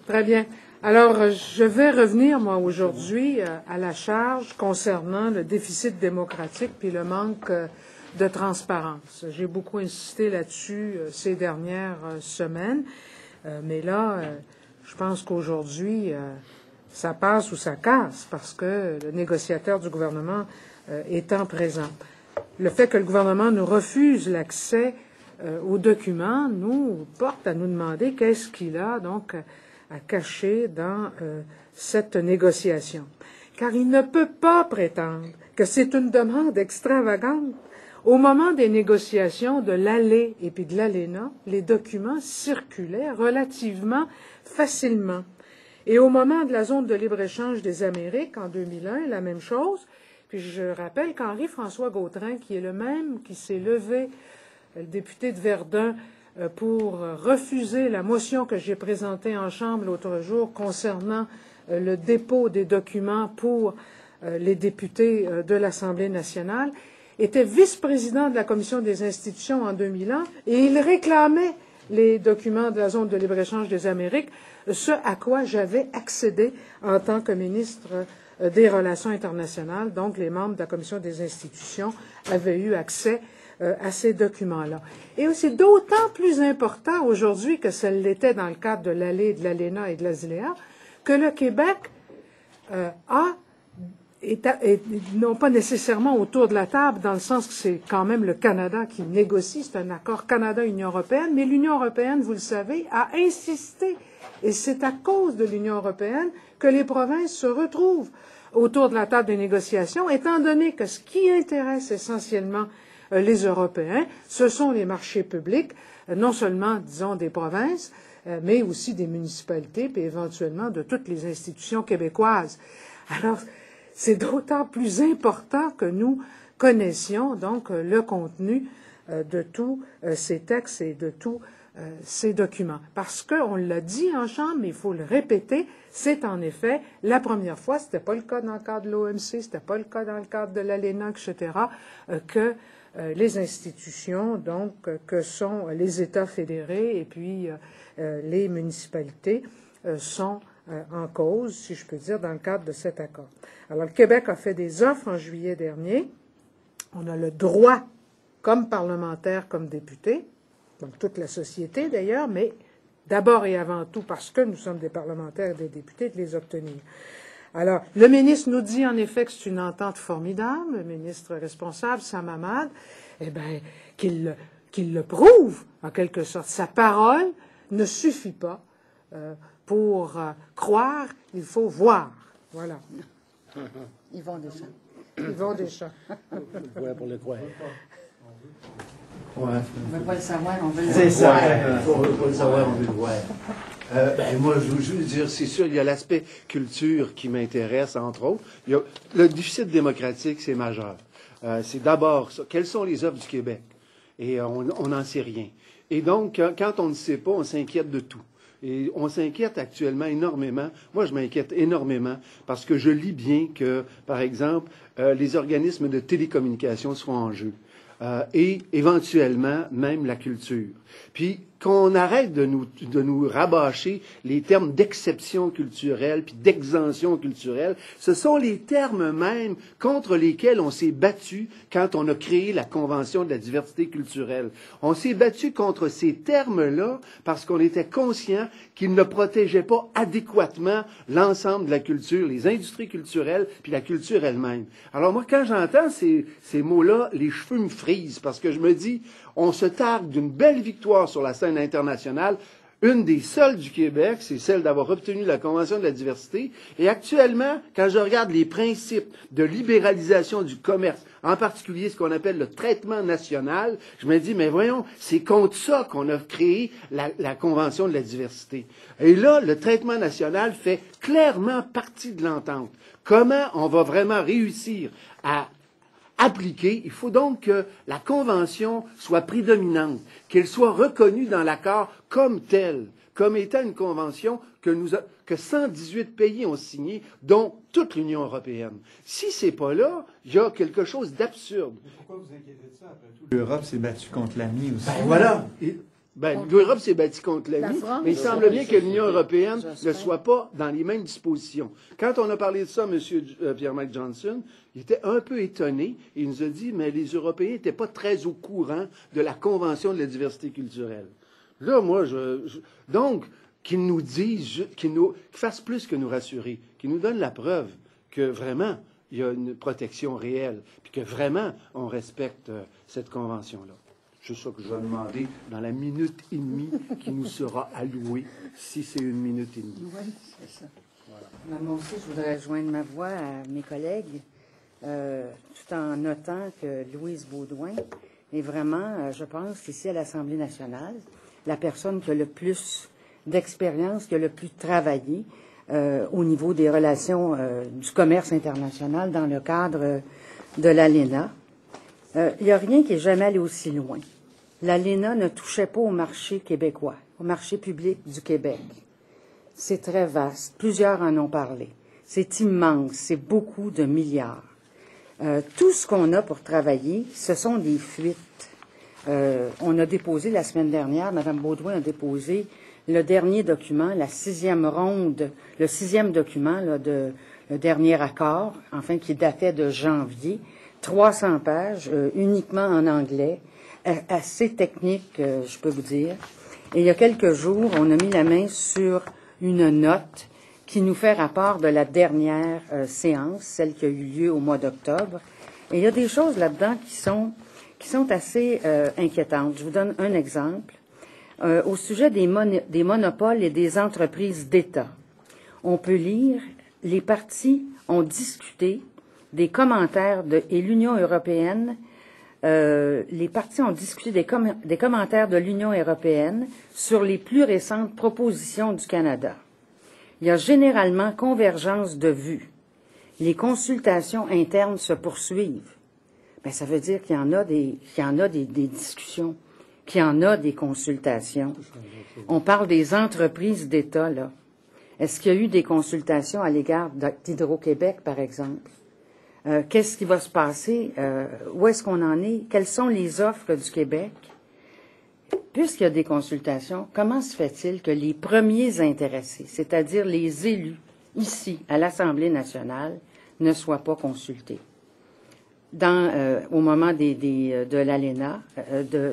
Très bien. Alors, je vais revenir, moi, aujourd'hui, à la charge concernant le déficit démocratique puis le manque de transparence. J'ai beaucoup insisté là-dessus ces dernières semaines, mais là, je pense qu'aujourd'hui, ça passe ou ça casse parce que le négociateur du gouvernement étant présent. Le fait que le gouvernement nous refuse l'accès aux documents nous porte à nous demander qu'est-ce qu'il a donc à cacher dans cette négociation. Car il ne peut pas prétendre que c'est une demande extravagante. Au moment des négociations de l'ALE et puis de l'ALENA, les documents circulaient relativement facilement. Et au moment de la zone de libre-échange des Amériques, en 2001, la même chose. Puis je rappelle qu'Henri-François Gautrin, qui est le même qui s'est levé, le député de Verdun, pour refuser la motion que j'ai présentée en Chambre l'autre jour concernant le dépôt des documents pour les députés de l'Assemblée nationale, était vice-président de la Commission des institutions en 2001 et il réclamait les documents de la zone de libre-échange des Amériques, ce à quoi j'avais accédé en tant que ministre des Relations internationales. Donc, les membres de la Commission des institutions avaient eu accès à ces documents-là. Et c'est d'autant plus important aujourd'hui que ça l'était dans le cadre de l'ALE, de l'ALENA et de l'ASILEA, que le Québec non pas nécessairement autour de la table, dans le sens que c'est quand même le Canada qui négocie, c'est un accord Canada-Union européenne, mais l'Union européenne, vous le savez, a insisté, et c'est à cause de l'Union européenne que les provinces se retrouvent autour de la table des négociations, étant donné que ce qui intéresse essentiellement les Européens, ce sont les marchés publics, non seulement, disons, des provinces, mais aussi des municipalités, puis éventuellement de toutes les institutions québécoises. Alors, c'est d'autant plus important que nous connaissions donc le contenu de tous ces textes et de tous ces documents. Parce qu'on l'a dit en Chambre, mais il faut le répéter, c'est en effet la première fois, c'était pas le cas dans le cadre de l'OMC, c'était pas le cas dans le cadre de l'ALENA, etc., que les institutions, donc, que sont les États fédérés et puis les municipalités, sont en cause, si je peux dire, dans le cadre de cet accord. Alors, le Québec a fait des offres en juillet dernier. On a le droit, comme parlementaire, comme député, donc toute la société d'ailleurs, mais d'abord et avant tout parce que nous sommes des parlementaires et des députés, de les obtenir. Alors, le ministre nous dit en effet que c'est une entente formidable, le ministre responsable, Sam Hamad, eh bien, qu'il le prouve, en quelque sorte. Sa parole ne suffit pas pour croire, il faut voir. Voilà. Yvon Deschamps. Yvon Deschamps. Ouais, pour le croire. Ouais. On ne veut pas le savoir, on veut le voir. C'est ça, on ne veut pas le savoir, on veut le voir. Moi, je veux juste dire, c'est sûr, il y a l'aspect culture qui m'intéresse, entre autres. Le déficit démocratique, c'est majeur. C'est d'abord ça. Quelles sont les œuvres du Québec? Et on n'en sait rien. Et donc, quand on ne sait pas, on s'inquiète de tout. Et on s'inquiète actuellement énormément. Moi, je m'inquiète énormément parce que je lis bien que, par exemple, les organismes de télécommunication seront en jeu. Et éventuellement, même la culture. Puis, qu'on arrête de nous rabâcher les termes d'exception culturelle puis d'exemption culturelle. Ce sont les termes mêmes contre lesquels on s'est battu quand on a créé la Convention de la diversité culturelle. On s'est battu contre ces termes-là parce qu'on était conscient qu'ils ne protégeaient pas adéquatement l'ensemble de la culture, les industries culturelles puis la culture elle-même. Alors moi, quand j'entends ces mots-là, les cheveux me frisent parce que je me dis, on se targue d'une belle victoire sur la scène internationale. Une des seules du Québec, c'est celle d'avoir obtenu la Convention de la diversité. Et actuellement, quand je regarde les principes de libéralisation du commerce, en particulier ce qu'on appelle le traitement national, je me dis, mais voyons, c'est contre ça qu'on a créé la Convention de la diversité. Et là, le traitement national fait clairement partie de l'entente. Comment on va vraiment réussir à appliquer, il faut donc que la Convention soit prédominante, qu'elle soit reconnue dans l'accord comme telle, comme étant une convention que 118 pays ont signée, dont toute l'Union européenne. Si c'est pas là, il y a quelque chose d'absurde. Mais pourquoi vous inquiétez de ça après tout? L'Europe s'est battue contre l'AMI aussi. Voilà. Ben, l'Europe s'est bâtie contre l'ami, France, mais il semble bien que l'Union européenne ne j'espère. soit pas dans les mêmes dispositions. Quand on a parlé de ça, M. Pierre-Mike Johnson, il était un peu étonné. Il nous a dit, mais les Européens n'étaient pas très au courant de la Convention de la diversité culturelle. Là, moi, donc, qu'ils nous disent, qu'ils fassent plus que nous rassurer, qu'ils nous donnent la preuve que vraiment, il y a une protection réelle, puis que vraiment, on respecte cette convention-là. C'est ça que je vais demander dans la minute et demie qui nous sera allouée, si c'est une minute et demie. Oui, c'est ça. Voilà. Moi aussi, je voudrais joindre ma voix à mes collègues, tout en notant que Louise Baudouin est vraiment, je pense, ici à l'Assemblée nationale, la personne qui a le plus d'expérience, qui a le plus travaillé au niveau des relations du commerce international dans le cadre de l'ALENA. Il n'y a rien qui est jamais allé aussi loin. L'ALENA ne touchait pas au marché québécois, au marché public du Québec. C'est très vaste. Plusieurs en ont parlé. C'est immense. C'est beaucoup de milliards. Tout ce qu'on a pour travailler, ce sont des fuites. On a déposé la semaine dernière, Mme Baudouin a déposé le dernier document, la 6e ronde, le 6e document là, le dernier accord, enfin qui datait de janvier, 300 pages, uniquement en anglais, assez technique, je peux vous dire. Et il y a quelques jours, on a mis la main sur une note qui nous fait rapport de la dernière séance, celle qui a eu lieu au mois d'octobre. Et il y a des choses là-dedans qui sont assez inquiétantes. Je vous donne un exemple. Au sujet des monopoles et des entreprises d'État, on peut lire « Les partis ont discuté des commentaires et l'Union européenne les partis ont discuté des commentaires de l'Union européenne sur les plus récentes propositions du Canada. Il y a généralement convergence de vues. Les consultations internes se poursuivent. Bien, ça veut dire qu'il y en a des discussions, qu'il y en a des consultations. On parle des entreprises d'État, là. Est-ce qu'il y a eu des consultations à l'égard d'Hydro-Québec, par exemple? Qu'est-ce qui va se passer? Où est-ce qu'on en est? Quelles sont les offres du Québec? Puisqu'il y a des consultations, comment se fait-il que les premiers intéressés, c'est-à-dire les élus, ici, à l'Assemblée nationale, ne soient pas consultés? Au moment de l'ALENA,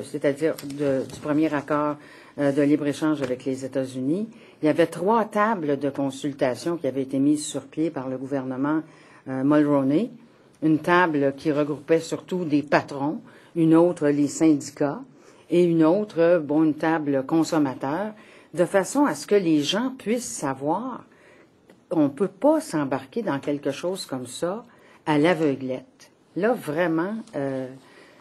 c'est-à-dire du premier accord de libre-échange avec les États-Unis, il y avait 3 tables de consultation qui avaient été mises sur pied par le gouvernement Mulroney. Une table qui regroupait surtout des patrons, une autre les syndicats et une autre, une table consommateur, de façon à ce que les gens puissent savoir qu'on ne peut pas s'embarquer dans quelque chose comme ça à l'aveuglette. Là, vraiment,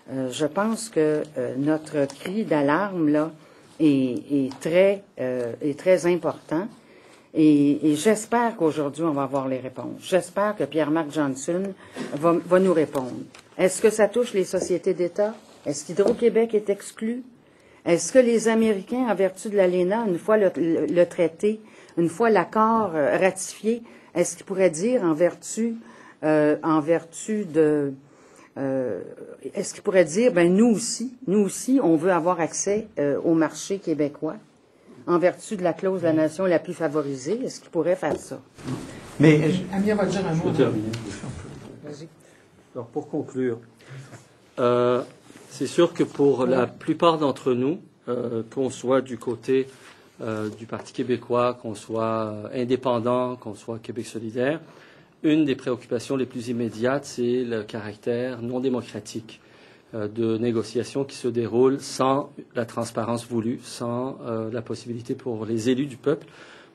je pense que notre cri d'alarme là est très important. Et j'espère qu'aujourd'hui, on va avoir les réponses. J'espère que Pierre-Marc Johnson va nous répondre. Est-ce que ça touche les sociétés d'État? Est-ce qu'Hydro-Québec est exclu? Est-ce que les Américains, en vertu de l'ALENA, une fois le traité, une fois l'accord ratifié, est-ce qu'ils pourraient dire est-ce qu'ils pourraient dire, nous aussi, on veut avoir accès au marché québécois? En vertu de la clause de la nation la plus favorisée, est-ce qu'ils pourraient faire ça? Mais Amir va dire un mot. je peux terminer. Vas-y. Alors, pour conclure, c'est sûr que pour la plupart d'entre nous, qu'on soit du côté du Parti québécois, qu'on soit indépendant, qu'on soit Québec solidaire, une des préoccupations les plus immédiates, c'est le caractère non démocratique de négociations qui se déroulent sans la transparence voulue, sans la possibilité pour les élus du peuple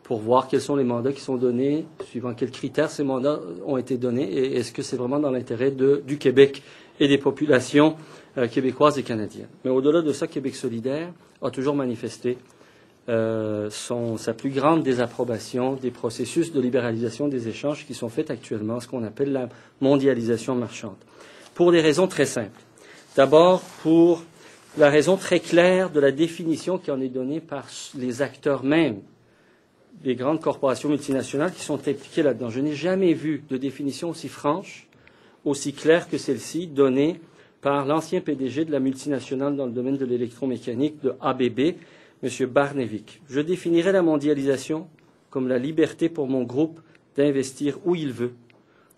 pour voir quels sont les mandats qui sont donnés, suivant quels critères ces mandats ont été donnés, et est-ce que c'est vraiment dans l'intérêt du Québec et des populations québécoises et canadiennes. Mais au-delà de ça, Québec solidaire a toujours manifesté sa plus grande désapprobation des processus de libéralisation des échanges qui sont faits actuellement, ce qu'on appelle la mondialisation marchande, pour des raisons très simples. D'abord, pour la raison très claire de la définition qui en est donnée par les acteurs mêmes des grandes corporations multinationales qui sont impliquées là-dedans. Je n'ai jamais vu de définition aussi franche, aussi claire que celle-ci, donnée par l'ancien PDG de la multinationale dans le domaine de l'électromécanique de ABB, M. Barnevik. Je définirai la mondialisation comme la liberté pour mon groupe d'investir où il veut,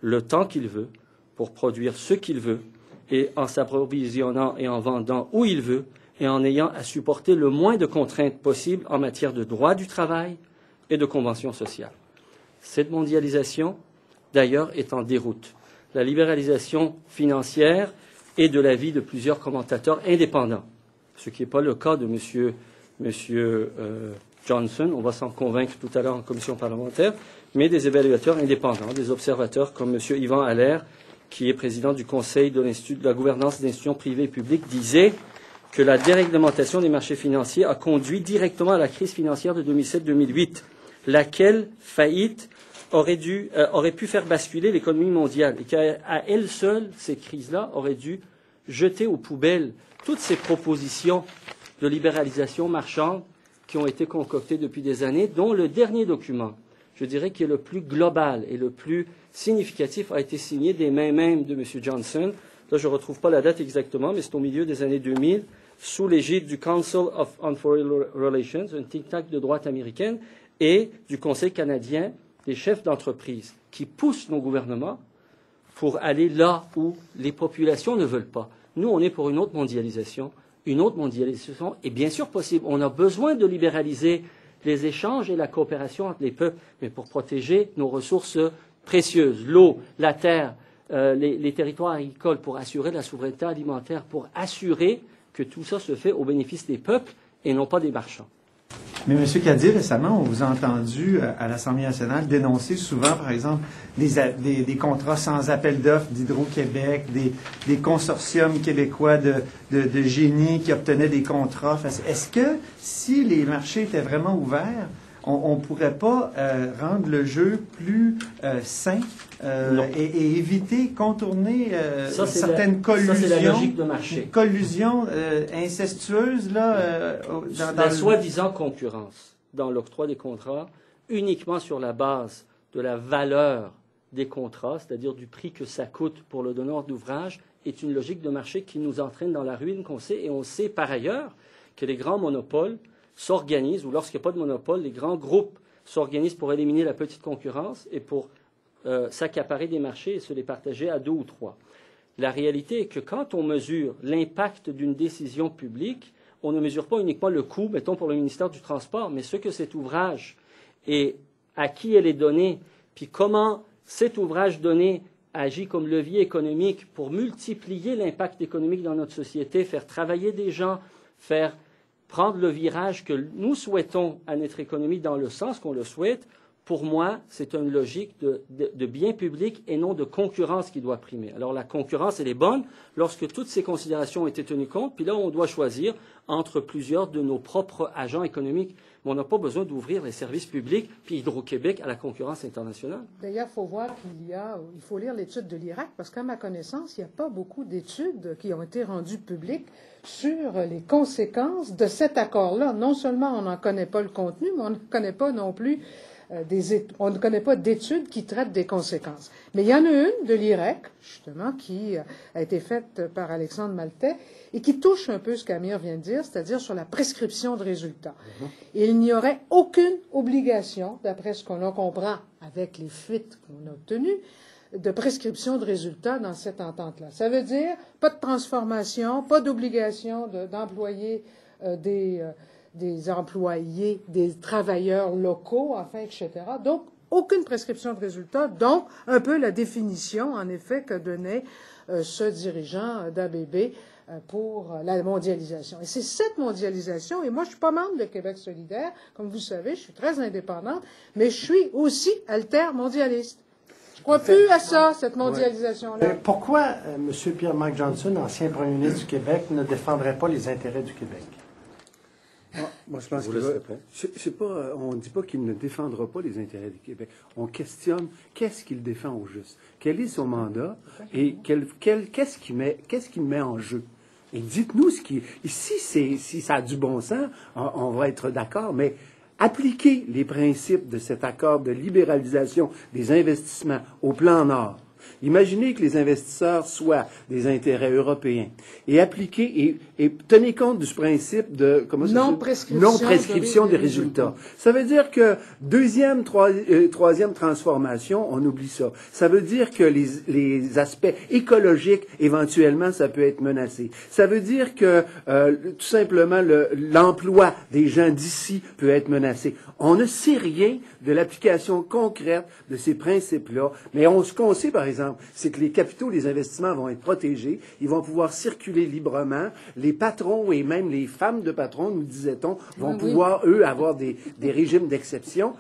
le temps qu'il veut, pour produire ce qu'il veut, et en s'approvisionnant et en vendant où il veut, et en ayant à supporter le moins de contraintes possibles en matière de droit du travail et de conventions sociales. Cette mondialisation, d'ailleurs, est en déroute. La libéralisation financière est de l'avis de plusieurs commentateurs indépendants, ce qui n'est pas le cas de M. Johnson, on va s'en convaincre tout à l'heure en commission parlementaire, mais des évaluateurs indépendants, des observateurs comme M. Yvan Allaire, qui est président du Conseil de la gouvernance d'institutions privées et publiques, disait que la déréglementation des marchés financiers a conduit directement à la crise financière de 2007-2008, laquelle faillite aurait pu faire basculer l'économie mondiale et qu'à elle seule, ces crises-là auraient dû jeter aux poubelles toutes ces propositions de libéralisation marchande qui ont été concoctées depuis des années, dont le dernier document, je dirais, qui est le plus global et le plus significatif, a été signé des mains mêmes de M. Johnson. Là, je ne retrouve pas la date exactement, mais c'est au milieu des années 2000, sous l'égide du Council on Foreign Relations, un think tank de droite américaine, et du Conseil canadien des chefs d'entreprise, qui poussent nos gouvernements pour aller là où les populations ne veulent pas. Nous, on est pour une autre mondialisation. Une autre mondialisation est bien sûr possible. On a besoin de libéraliser les échanges et la coopération entre les peuples, mais pour protéger nos ressources précieuses, l'eau, la terre, les territoires agricoles, pour assurer la souveraineté alimentaire, pour assurer que tout ça se fait au bénéfice des peuples et non pas des marchands. Mais M. Cadieux, récemment, on vous a entendu à l'Assemblée nationale dénoncer souvent, par exemple, des contrats sans appel d'offres d'Hydro-Québec, des consortiums québécois de génie qui obtenaient des contrats. Est-ce que si les marchés étaient vraiment ouverts, on ne pourrait pas rendre le jeu plus sain et éviter, contourner certaines collusions, ça, c'est la logique de marché. Collusions incestueuses là, dans la soi-disant concurrence dans l'octroi des contrats uniquement sur la base de la valeur des contrats, c'est-à-dire du prix que ça coûte pour le donneur d'ouvrage, est une logique de marché qui nous entraîne dans la ruine qu'on sait. Et on sait par ailleurs que les grands monopoles s'organisent, ou lorsqu'il n'y a pas de monopole, les grands groupes s'organisent pour éliminer la petite concurrence et pour s'accaparer des marchés et se les partager à 2 ou 3. La réalité est que quand on mesure l'impact d'une décision publique, on ne mesure pas uniquement le coût, mettons pour le ministère du Transport, mais ce que cet ouvrage et à qui elle est donnée, puis comment cet ouvrage donné agit comme levier économique pour multiplier l'impact économique dans notre société, faire travailler des gens, faire prendre le virage que nous souhaitons à notre économie dans le sens qu'on le souhaite. Pour moi, c'est une logique de bien public et non de concurrence qui doit primer. Alors la concurrence, elle est bonne lorsque toutes ces considérations ont été tenues compte, puis là, on doit choisir entre plusieurs de nos propres agents économiques. Mais on n'a pas besoin d'ouvrir les services publics puis Hydro-Québec à la concurrence internationale. D'ailleurs, il faut voir il faut lire l'étude de l'IRAC, parce qu'à ma connaissance, il n'y a pas beaucoup d'études qui ont été rendues publiques sur les conséquences de cet accord-là. Non seulement on n'en connaît pas le contenu, mais on ne connaît pas non plus on ne connaît pas d'études qui traitent des conséquences. Mais il y en a une de l'IREC, justement, qui a été faite par Alexandre Maltais et qui touche un peu ce qu'Amir vient de dire, c'est-à-dire sur la prescription de résultats. Et il n'y aurait aucune obligation, d'après ce qu'on en comprend avec les fuites qu'on a obtenues, de prescription de résultats dans cette entente-là. Ça veut dire pas de transformation, pas d'obligation d'employer des employés, des travailleurs locaux, enfin, etc. Donc, aucune prescription de résultats, donc un peu la définition, en effet, que donnait ce dirigeant d'ABB pour la mondialisation. Et c'est cette mondialisation, et moi je suis pas membre de Québec solidaire, comme vous savez, je suis très indépendante, mais je suis aussi altermondialiste. Je crois plus à ça, cette mondialisation-là. Pourquoi M. Pierre-Marc Johnson, ancien premier ministre du Québec, ne défendrait pas les intérêts du Québec? Moi, je pense on ne dit pas qu'il ne défendra pas les intérêts du Québec. On questionne qu'est-ce qu'il défend au juste. Quel est son mandat et qu'est-ce qu'il met en jeu. Et dites-nous si ça a du bon sens, on va être d'accord, mais appliquer les principes de cet accord de libéralisation des investissements au plan Nord, Imaginez que les investisseurs soient des intérêts européens et appliquez et tenez compte du principe de non-prescription des résultats. Ça veut dire que troisième transformation, on oublie ça. Ça veut dire que les aspects écologiques, éventuellement, ça peut être menacé. Ça veut dire que tout simplement l'emploi des gens d'ici peut être menacé. On ne sait rien de l'application concrète de ces principes-là, mais ce qu'on sait, par exemple, c'est que les capitaux, les investissements vont être protégés, ils vont pouvoir circuler librement, les patrons et même les femmes de patrons, nous disait-on, vont pouvoir, eux, avoir des régimes d'exception.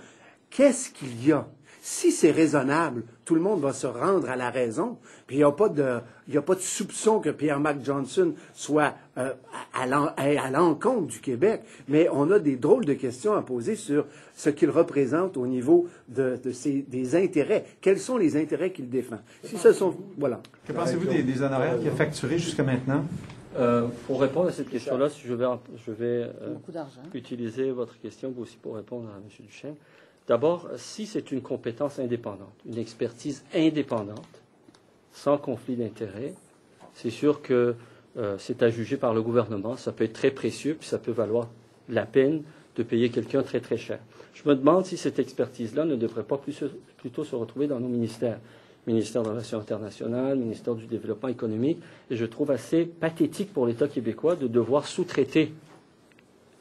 Qu'est-ce qu'il y a? Si c'est raisonnable, tout le monde va se rendre à la raison. Puis il n'y a pas de soupçon que Pierre-Marc Johnson soit à l'encontre du Québec. Mais on a des drôles de questions à poser sur ce qu'il représente au niveau des intérêts. Quels sont les intérêts qu'il défend? Si ce sont, voilà. Que pensez-vous des honoraires qu'il a facturés jusqu'à maintenant? Pour répondre à cette question-là, je vais utiliser votre question aussi pour répondre à M. Duchesne. D'abord, si c'est une compétence indépendante, une expertise indépendante, sans conflit d'intérêt, c'est sûr que c'est à juger par le gouvernement. Ça peut être très précieux, puis ça peut valoir la peine de payer quelqu'un très, très cher. Je me demande si cette expertise-là ne devrait pas plutôt se retrouver dans nos ministères. Ministère des Relations internationales, ministère du Développement économique. Et je trouve assez pathétique pour l'État québécois de devoir sous-traiter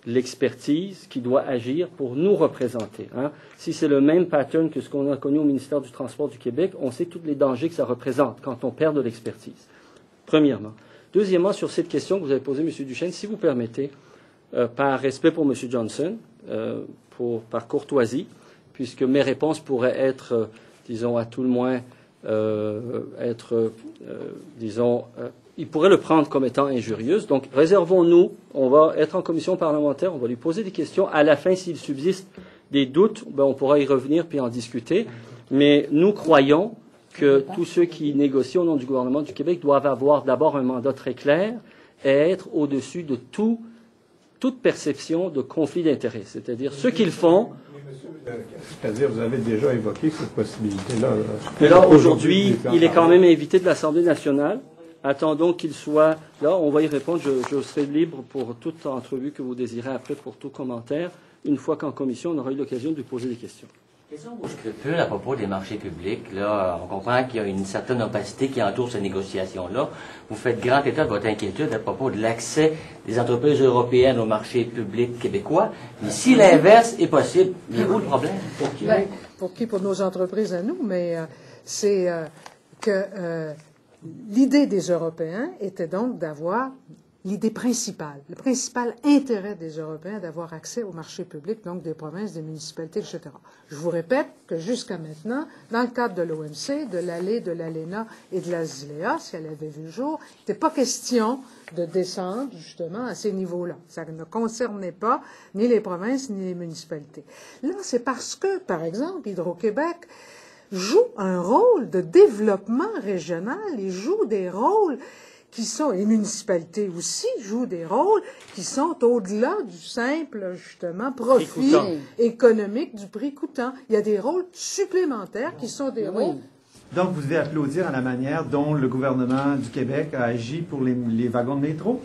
l'expertise qui doit agir pour nous représenter. Hein. Si c'est le même pattern que ce qu'on a connu au ministère du Transport du Québec, on sait tous les dangers que ça représente quand on perd de l'expertise. Premièrement. Deuxièmement, sur cette question que vous avez posée, M. Duchesne, si vous permettez, par respect pour M. Johnson, par courtoisie, puisque mes réponses pourraient être, disons, à tout le moins, il pourrait le prendre comme étant injurieuse. Donc, réservons-nous. On va être en commission parlementaire. On va lui poser des questions. À la fin, s'il subsiste des doutes, on pourra y revenir puis en discuter. Mais nous croyons que tous ceux qui négocient au nom du gouvernement du Québec doivent avoir d'abord un mandat très clair et être au-dessus de toute perception de conflit d'intérêts. C'est-à-dire ce qu'ils font. C'est-à-dire, vous avez déjà évoqué cette possibilité-là. Mais là, aujourd'hui, il est quand même invité de l'Assemblée nationale. Attendons qu'il soit là. On va y répondre. Je serai libre pour toute entrevue que vous désirez après, pour tout commentaire, une fois qu'en commission, on aura eu l'occasion de lui poser des questions. Question vos scrupules à propos des marchés publics. Là, on comprend qu'il y a une certaine opacité qui entoure ces négociations-là. Vous faites grand état de votre inquiétude à propos de l'accès des entreprises européennes aux marchés publics québécois. Mais si l'inverse est possible, il y a où le problème? Pour qui? Pour nos entreprises à nous, mais c'est que l'idée des Européens était donc d'avoir l'idée principale, le principal intérêt des Européens d'avoir accès au marché public, donc des provinces, des municipalités, etc. Je vous répète que jusqu'à maintenant, dans le cadre de l'OMC, de l'ALE, de l'ALENA et de la ZLEA, si elle avait vu le jour, il n'était pas question de descendre justement à ces niveaux-là. Ça ne concernait pas ni les provinces ni les municipalités. Là, c'est parce que, par exemple, Hydro-Québec joue un rôle de développement régional, il joue des rôles qui sont, les municipalités aussi jouent des rôles qui sont au-delà du simple, justement, profit économique du prix coûtant. Il y a des rôles supplémentaires qui sont des rôles. Donc, vous devez applaudir à la manière dont le gouvernement du Québec a agi pour les wagons de métro.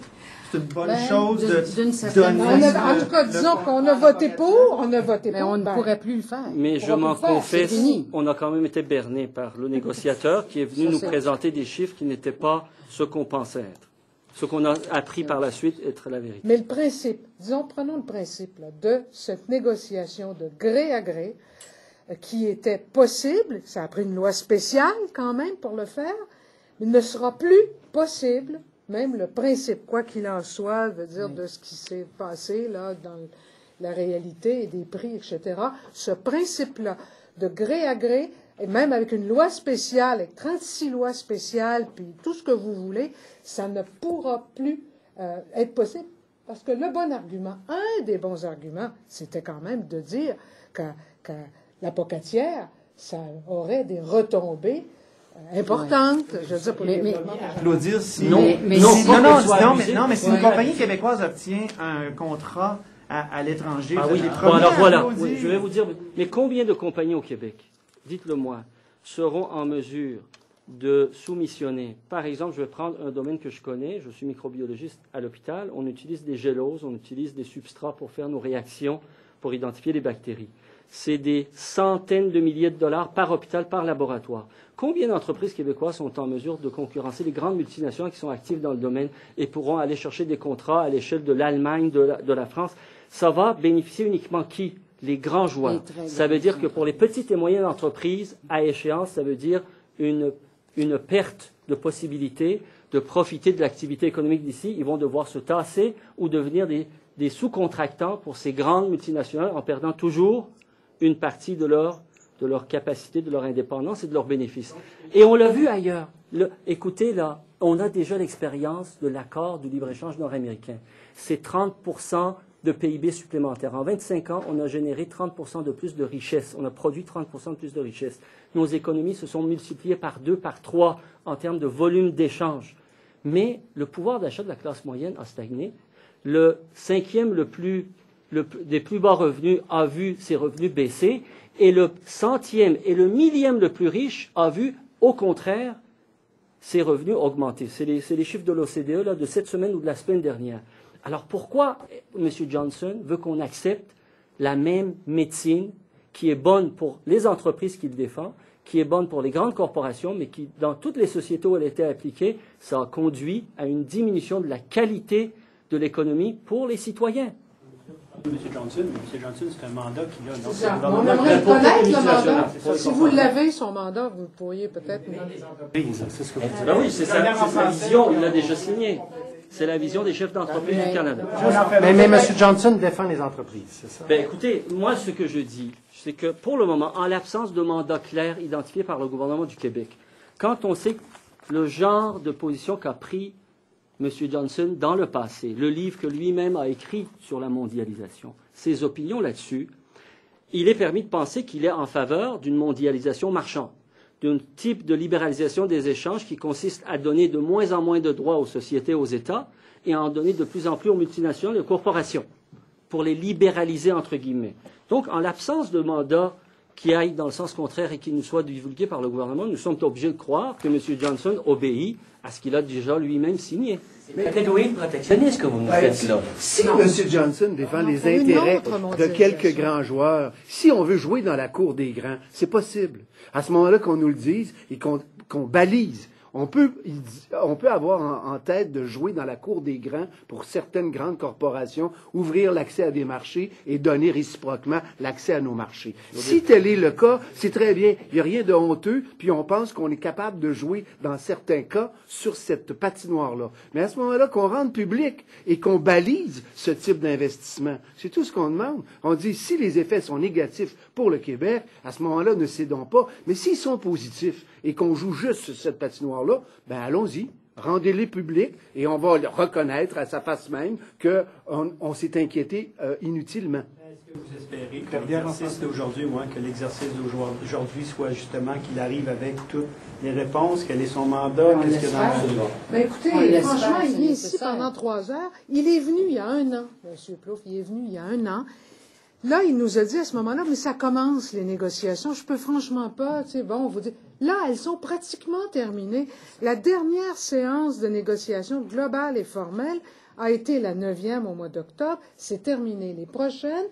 C'est une bonne chose de donner... En tout cas, disons qu'on a voté pour, Mais on ne pourrait plus le faire. Mais je m'en confesse, on a quand même été berné par le négociateur qui est venu nous présenter des chiffres qui n'étaient pas ce qu'on pensait être. Ce qu'on a appris par la suite être la vérité. Mais le principe, disons, prenons le principe là, de cette négociation de gré à gré qui était possible, ça a pris une loi spéciale quand même pour le faire, mais il ne sera plus possible. Même le principe, quoi qu'il en soit, veut dire de ce qui s'est passé là dans la réalité et des prix, etc. Ce principe-là, de gré à gré, et même avec une loi spéciale, avec 36 lois spéciales, puis tout ce que vous voulez, ça ne pourra plus être possible. Parce que le bon argument, un des bons arguments, c'était quand même de dire que la pocatière, ça aurait des retombées importante, je veux dire, pour les applaudir si... Non, mais si une compagnie québécoise obtient un contrat à l'étranger... Ah oui, bon, alors voilà, oui, je vais vous dire, mais combien de compagnies au Québec, dites-le moi, seront en mesure de soumissionner. Par exemple, je vais prendre un domaine que je connais. Je suis microbiologiste à l'hôpital. On utilise des géloses, on utilise des substrats pour faire nos réactions, pour identifier les bactéries. C'est des centaines de milliers de dollars par hôpital, par laboratoire. Combien d'entreprises québécoises sont en mesure de concurrencer les grandes multinationales qui sont actives dans le domaine et pourront aller chercher des contrats à l'échelle de l'Allemagne, de la France? Ça va bénéficier uniquement qui? Les grands joueurs. Ça veut dire que pour les petites et moyennes entreprises, à échéance, ça veut dire une perte de possibilité de profiter de l'activité économique d'ici. Ils vont devoir se tasser ou devenir des sous-contractants pour ces grandes multinationales en perdant toujours une partie de leur capacité, de leur indépendance et de leurs bénéfices. Et on l'a vu ailleurs. Écoutez, là, on a déjà l'expérience de l'accord du libre-échange nord-américain. C'est 30% de PIB supplémentaire. En 25 ans, on a généré 30% de plus de richesse. On a produit 30% de plus de richesse. Nos économies se sont multipliées par 2, par 3 en termes de volume d'échange. Mais le pouvoir d'achat de la classe moyenne a stagné. Le cinquième des plus bas revenus a vu ses revenus baisser. Et le centième et le millième le plus riche a vu, au contraire, ses revenus augmenter. C'est les chiffres de l'OCDE là, de cette semaine ou de la semaine dernière. Alors pourquoi M. Johnson veut qu'on accepte la même médecine qui est bonne pour les entreprises qu'il défend, qui est bonne pour les grandes corporations, mais qui, dans toutes les sociétés où elle a été appliquée, ça a conduit à une diminution de la qualité de l'économie pour les citoyens? M. Johnson, c'est un mandat qu'il a. C'est ça. On aimerait connaître le mandat. Si vous l'avez, son mandat, vous pourriez peut-être... C'est ce que vous dites. Ben oui, c'est sa vision, il l'a déjà signé. C'est la vision des chefs d'entreprise du Canada. Mais M. Johnson défend les entreprises, c'est ça? Ben écoutez, moi, ce que je dis, c'est que pour le moment, en l'absence de mandat clair identifié par le gouvernement du Québec, quand on sait le genre de position qu'a pris M. Johnson dans le passé, le livre que lui-même a écrit sur la mondialisation, ses opinions là-dessus, il est permis de penser qu'il est en faveur d'une mondialisation marchande, d'un type de libéralisation des échanges qui consiste à donner de moins en moins de droits aux sociétés, aux États, et à en donner de plus en plus aux multinationales et aux corporations, pour les libéraliser, entre guillemets. Donc, en l'absence de mandat qui aille dans le sens contraire et qui nous soit divulgué par le gouvernement, nous sommes obligés de croire que M. Johnson obéit à ce qu'il a déjà lui-même signé. Mais catégorie de protectionnisme que vous nous faites là. Si M. Johnson défend les intérêts de quelques grands joueurs, si on veut jouer dans la cour des grands, c'est possible. À ce moment-là, qu'on nous le dise et qu'on balise. On peut avoir en tête de jouer dans la cour des grands pour certaines grandes corporations, ouvrir l'accès à des marchés et donner réciproquement l'accès à nos marchés. Si tel est le cas, c'est très bien. Il n'y a rien de honteux, puis on pense qu'on est capable de jouer dans certains cas sur cette patinoire-là. Mais à ce moment-là, qu'on rende public et qu'on balise ce type d'investissement, c'est tout ce qu'on demande. On dit, si les effets sont négatifs pour le Québec, à ce moment-là, ne cédons pas. Mais s'ils sont positifs et qu'on joue juste sur cette patinoire-là, ben allons-y, rendez-les publics et on va reconnaître à sa face même qu'on s'est inquiété inutilement. Est-ce que vous espérez que l'exercice d'aujourd'hui, que l'exercice d'aujourd'hui soit justement qu'il arrive avec toutes les réponses, quel est son mandat, qu'est-ce que dans... Ben écoutez, franchement, il est ici pendant 3 heures. Il est venu il y a 1 an, M. Plouffe, il est venu il y a 1 an. Là, il nous a dit à ce moment-là, mais ça commence les négociations, je peux franchement pas, on vous dit... Là, elles sont pratiquement terminées. La dernière séance de négociation globale et formelle a été la 9e au mois d'octobre. C'est terminé. Les prochaines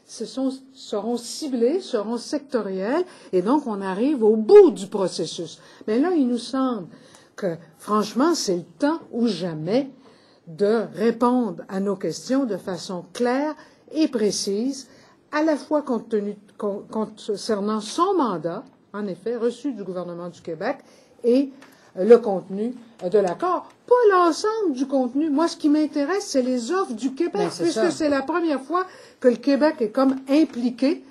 seront ciblées, seront sectorielles, et donc on arrive au bout du processus. Mais là, il nous semble que, franchement, c'est le temps ou jamais de répondre à nos questions de façon claire et précise, à la fois concernant son mandat, en effet, reçu du gouvernement du Québec, et le contenu de l'accord. Pas l'ensemble du contenu. Moi, ce qui m'intéresse, c'est les offres du Québec, puisque c'est la première fois que le Québec est comme impliqué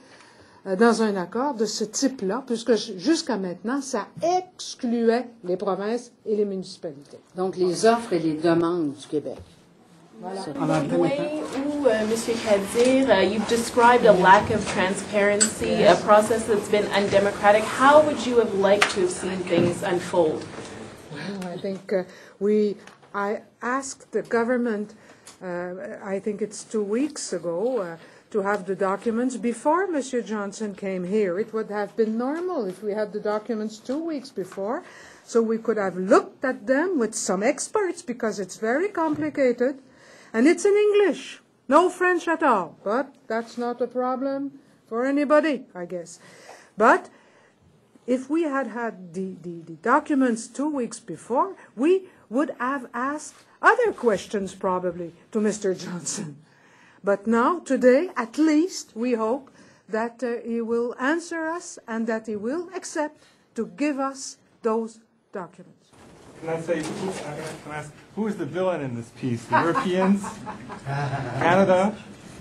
dans un accord de ce type-là, puisque jusqu'à maintenant, ça excluait les provinces et les municipalités. Donc, les offres et les demandes du Québec. Voilà. The way où, M. Kadir, you've described a lack of transparency, a process that's been undemocratic. How would you have liked to have seen things unfold? Well, I think I asked the government, I think it's 2 weeks ago, to have the documents before Mr. Johnson came here. It would have been normal if we had the documents 2 weeks before, so we could have looked at them with some experts, because it's very complicated, and it's in English, no French at all, but that's not a problem for anybody, I guess. But if we had had the documents 2 weeks before, we would have asked other questions probably to Mr. Johnson. But now, today, at least, we hope that he will answer us and that he will accept to give us those documents. Can I say, who is the villain in this piece? The Europeans? Canada?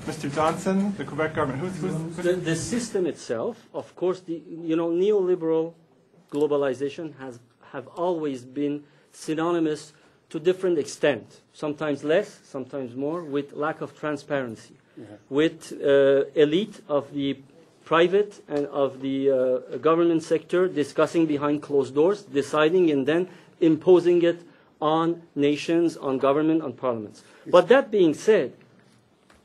Mr. Johnson? The Quebec government? Who's the system itself, of course, neoliberal globalization have always been synonymous to different extent, sometimes less, sometimes more, with lack of transparency, with elite of the private and of the government sector discussing behind closed doors, deciding and then imposing it on nations, on government, on parliaments. But that being said,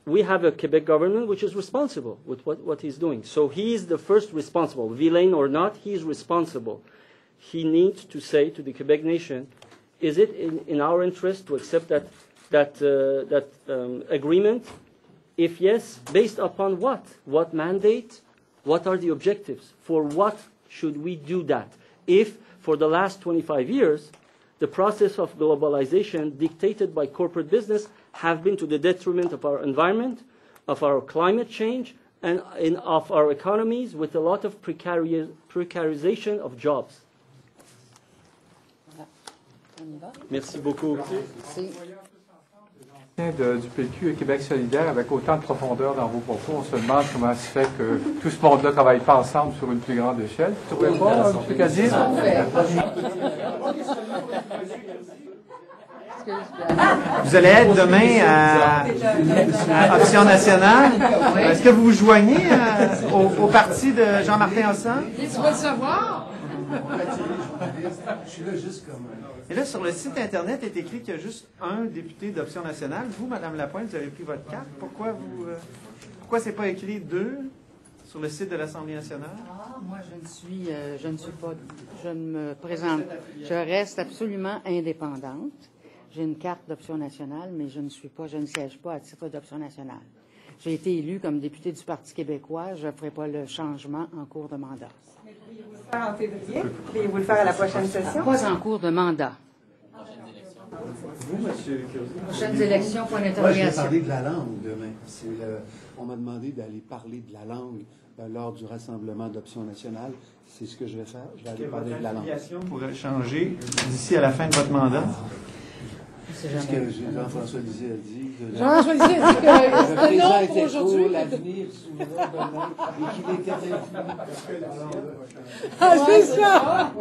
we have a Quebec government which is responsible with what he's doing. So he is the first responsible. Villain or not, he is responsible. He needs to say to the Quebec nation, is it in our interest to accept that agreement? If yes, based upon what? What mandate? What are the objectives? For what should we do that? If for the last 25 years, the process of globalization dictated by corporate business have been to the detriment of our environment, of our climate change, and of our economies, with a lot of precarization of jobs. Merci beaucoup. Du PQ et Québec solidaire, avec autant de profondeur dans vos propos, on se demande comment se fait que tout ce monde-là ne travaille pas ensemble sur une plus grande échelle. Vous ne trouvez pas, M. Cadier? Vous allez être demain à Option nationale. Est-ce que vous vous joignez au parti de Jean-Martin Hossan? Tu vas le savoir. Je suis là juste comme... Et là, sur le site Internet, il est écrit qu'il y a juste un député d'Option nationale. Vous, Mme Lapointe, vous avez pris votre carte. Pourquoi c'est pas écrit 2 sur le site de l'Assemblée nationale? Moi, je ne me présente. Je reste absolument indépendante. J'ai une carte d'Option nationale, mais je ne siège pas à titre d'Option nationale. J'ai été élue comme députée du Parti québécois. Je ne ferai pas le changement en cours de mandat. Mais pourriez-vous le faire en février? Pourriez-vous le faire à la prochaine session? Pas en cours de mandat. Vous, monsieur Prochaines élections, point d'interrogation. Moi, je vais parler de la langue demain. On m'a demandé d'aller parler de la langue lors du rassemblement d'Option nationale. C'est ce que je vais faire. Je vais aller parler de la langue. Votre pourrait changer d'ici à la fin de votre mandat? C'est ce que Jean-François Lisée a dit. Jean-François Lisée a dit que le présent était pour aujourd'hui. court, l'avenir souverain demain, et qu'il était infini. Ah, c'est ça!